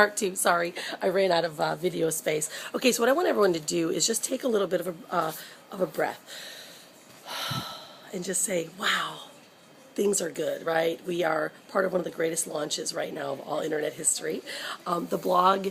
part two. Sorry, I ran out of video space. Okay, so what I want everyone to do is just take a little bit of a breath and just say, wow, things are good, right? We are part of one of the greatest launches right now of all internet history. The blog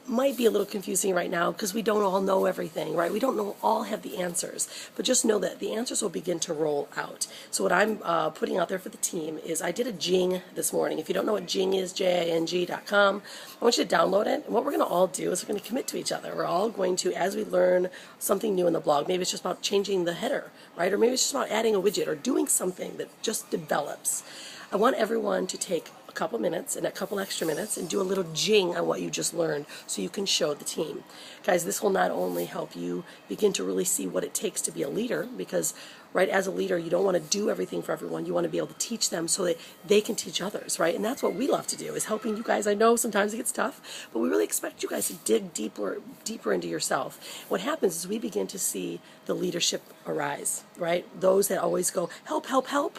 might be a little confusing right now because we don't all know everything, right? We don't all have the answers, but just know that the answers will begin to roll out. So what I'm putting out there for the team is I did a Jing this morning. If you don't know what Jing is, JING.com, I want you to download it. And what we're going to all do is we're going to commit to each other. We're all going to, as we learn something new in the blog, maybe it's just about changing the header, right? Or maybe it's just about adding a widget or doing something that just develops. I want everyone to take a couple minutes and a couple extra minutes and do a little jing on what you just learned so you can show the team. Guys, this will not only help you begin to really see what it takes to be a leader, because right, as a leader, you don't want to do everything for everyone. You want to be able to teach them so that they can teach others, right? And that's what we love to do, is helping you guys. I know sometimes it gets tough, but we really expect you guys to dig deeper into yourself. What happens is we begin to see the leadership arise, right? Those that always go, help, help, help.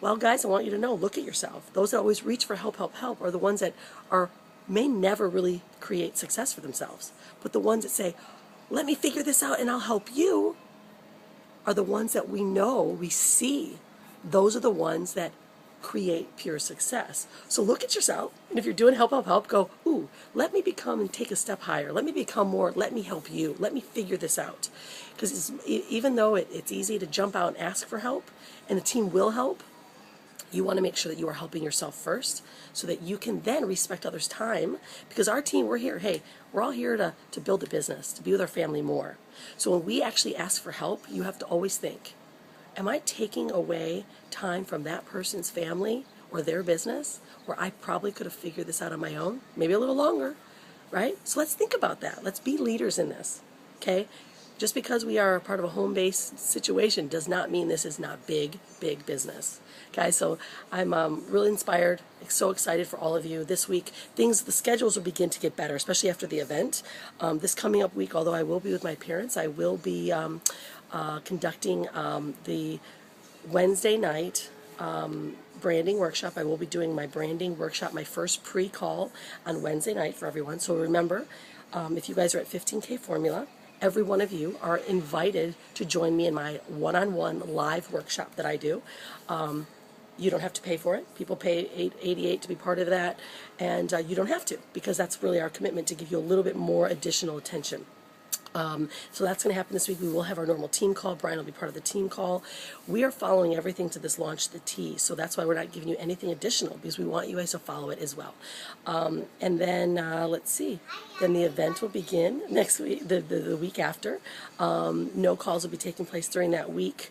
Well, guys, I want you to know, look at yourself. Those that always reach for help, help, help are the ones that may never really create success for themselves. But the ones that say, let me figure this out and I'll help you, are the ones that we know, we see. Those are the ones that create pure success. So look at yourself, and if you're doing help, help, help, go, ooh, let me become and take a step higher. Let me become more, let me help you. Let me figure this out. Because even though it's easy to jump out and ask for help, and the team will help, you want to make sure that you are helping yourself first so that you can then respect others' time. Because our team, we're here, hey, we're all here to build a business, to be with our family more. So when we actually ask for help, you have to always think, am I taking away time from that person's family or their business where I probably could have figured this out on my own? Maybe a little longer, right? So let's think about that. Let's be leaders in this, okay? Just because we are part of a home-based situation does not mean this is not big, big business. Guys, so I'm really inspired, so excited for all of you. This week, the schedules will begin to get better, especially after the event. This coming up week, although I will be with my parents, I will be conducting the Wednesday night branding workshop. I will be doing my branding workshop, my first pre-call on Wednesday night for everyone. So remember, if you guys are at 15K Formula, every one of you are invited to join me in my one-on-one live workshop that I do. You don't have to pay for it. People pay $888 to be part of that, and you don't have to, because that's really our commitment, to give you a little bit more additional attention. So that's going to happen this week. We will have our normal team call. Brian will be part of the team call. We are following everything to this launch to the T, so that's why we're not giving you anything additional, because we want you guys to follow it as well. And then, let's see, then the event will begin next week, the week after. No calls will be taking place during that week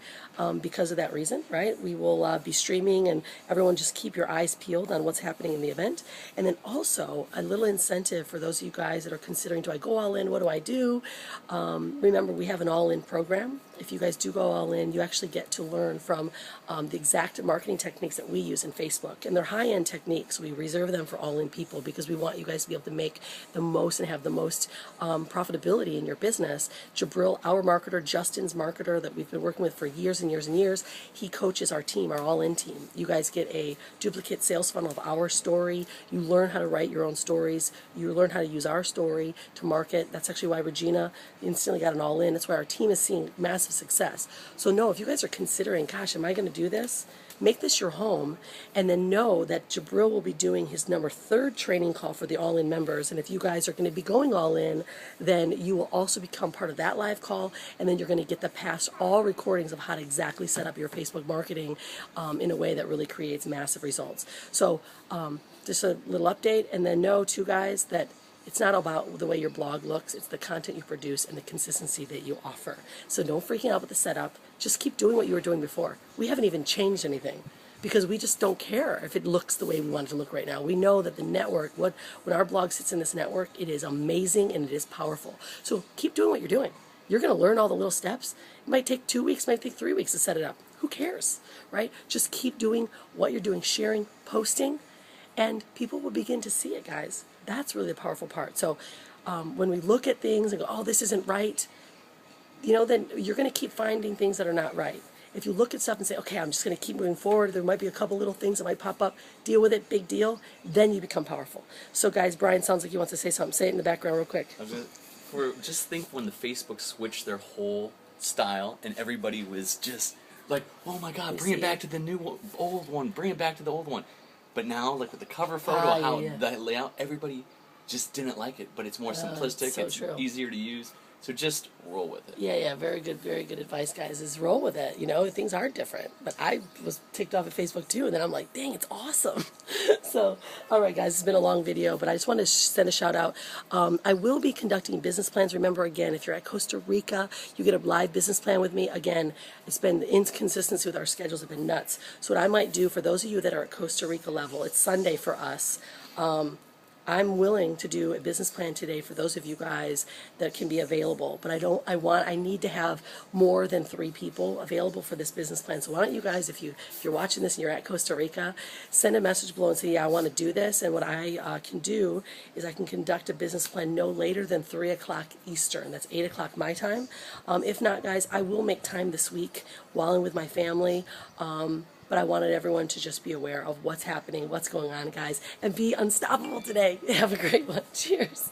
because of that reason, right? We will be streaming, and everyone just keep your eyes peeled on what's happening in the event. And then also a little incentive for those of you guys that are considering, do I go all in? What do I do? Remember, we have an all-in program. If you guys do go all in, you actually get to learn from the exact marketing techniques that we use in Facebook. And they're high-end techniques. We reserve them for all-in people because we want you guys to be able to make the most and have the most profitability in your business. Jabril, our marketer, Justin's marketer that we've been working with for years and years and years, he coaches our team, our all-in team. You guys get a duplicate sales funnel of our story. You learn how to write your own stories. You learn how to use our story to market. That's actually why Regina instantly got an all-in. That's why our team is seeing massive success. So no, if you guys are considering, gosh, am I going to do this? Make this your home, and then know that Jabril will be doing his number 3rd training call for the all-in members. And if you guys are going to be going all in, then you will also become part of that live call, and then you're going to get the past all recordings of how to exactly set up your Facebook marketing in a way that really creates massive results. So just a little update, and then know too, guys, that it's not about the way your blog looks, it's the content you produce and the consistency that you offer. So don't freak out with the setup. Just keep doing what you were doing before. We haven't even changed anything because we just don't care if it looks the way we want it to look right now. We know that the network, when our blog sits in this network, it is amazing and it is powerful. So keep doing what you're doing. You're going to learn all the little steps. It might take 2 weeks, might take 3 weeks to set it up. Who cares, right? Just keep doing what you're doing, sharing, posting, and people will begin to see it, guys. That's really the powerful part. So when we look at things and go, oh, this isn't right, then you're going to keep finding things that are not right. if you look at stuff and say, okay, I'm just going to keep moving forward, there might be a couple little things that might pop up, deal with it, big deal, then you become powerful. So guys, Brian sounds like he wants to say something. Say it in the background real quick. Just think when the Facebook switched their whole style and everybody was just like, oh my God, bring it back to the old one, bring it back to the old one. But now, like with the cover photo, the layout, everybody just didn't like it. But it's more simplistic, so it's true. easier to use. So just roll with it. Yeah, very good advice, guys, is roll with it. You know, things are different. But I was ticked off at Facebook too, and then I'm like, dang, it's awesome. So, all right, guys, it's been a long video, but I just want to send a shout out. I will be conducting business plans. Remember, again, if you're at Costa Rica, you get a live business plan with me. Again, it's been the inconsistency with our schedules have been nuts. So what I might do for those of you that are at Costa Rica level, it's Sunday for us. I'm willing to do a business plan today for those of you guys that can be available, but I need to have more than 3 people available for this business plan. So why don't you guys, if you're watching this and you're at Costa Rica, send a message below and say, yeah, I want to do this. And what I can do is I can conduct a business plan no later than 3 o'clock Eastern. That's 8 o'clock my time. If not, guys, I will make time this week while I'm with my family. But I wanted everyone to just be aware of what's happening, what's going on, guys, and be unstoppable today. Have a great one. Cheers.